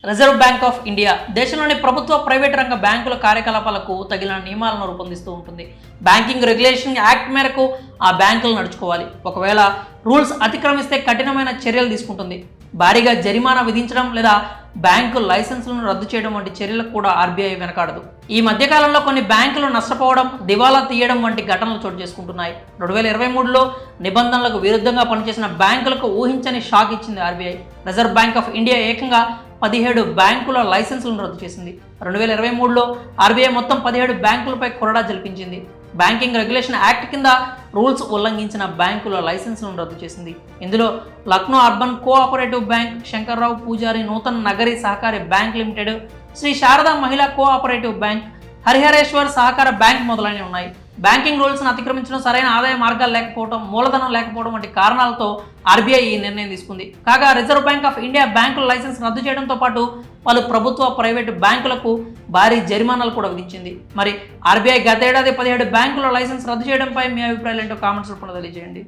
Reserve bank of India దేశంలోని ప్రభుత్వ private రంగ బ్యాంకుల కార్యకలాపాలకు తగిన నియమాలను రూపొందిస్తూ ఉంటుంది. బ్యాంకింగ్ రెగ్యులేషన్ యాక్ట్ మేరకు ఆ బ్యాంకులు నడుచుకోవాలి. ఒకవేళ రూల్స్ అతిక్రమిస్తే కఠినమైన చర్యలు తీసుకుంటుంది. భారీగా జరిమానా విధించడం లేదా బ్యాంకు లైసెన్సులను రద్దు చేయడం వంటి చర్యలకు కూడా ఆర్బీఐ వెనకాడదు. ఈ మధ్యకాలంలో కొన్ని బ్యాంకులు నష్టపోవడం, దివాలా తీయడం వంటి ఘటనలు చోటు చేసుకుంటున్నాయి. 2023లో నిబంధనలకు విరుద్ధంగా పనిచేసిన బ్యాంకులకు ఊహించని షాక్ ఇచ్చింది RBI. Reserve bank of India ఏకంగా 17 బ్యాంకుల లైసెన్సులను రద్దు చేసింది. 2023లో ఆర్బీఐ మొత్తం 17 బ్యాంకులపై కొరడా జల్పించింది. బ్యాంకింగ్ రెగ్యులేషన్ యాక్ట్ కింద రూల్స్ ఉల్లంఘించిన బ్యాంకుల లైసెన్సులను రద్దు చేసింది. ఇందులో Lucknow urban cooperative bank, Shankarrao Pujari Nutan Nagari Sahakari bank limited, Shri Sharada Mahila cooperative bank, Harihareshwar సహకార బ్యాంక్ మొదలైనవి ఉన్నాయి. బ్యాంకింగ్ రూల్స్ను అతిక్రమించడం, సరైన ఆదాయ మార్గాలు లేకపోవడం, మూలధనం లేకపోవడం వంటి కారణాలతో ఆర్బీఐ ఈ నిర్ణయం తీసుకుంది. కాగా రిజర్వ్ బ్యాంక్ ఆఫ్ ఇండియా బ్యాంకుల లైసెన్స్ రద్దు చేయడంతో పాటు పలు ప్రభుత్వ, ప్రైవేటు బ్యాంకులకు భారీ జరిమానాలు కూడా విధించింది. మరి ఆర్బీఐ గతేడాది 17 బ్యాంకుల లైసెన్స్ రద్దు చేయడంపై మీ అభిప్రాయాలు ఏంటో కామెంట్స్ రూపంలో తెలియజేయండి.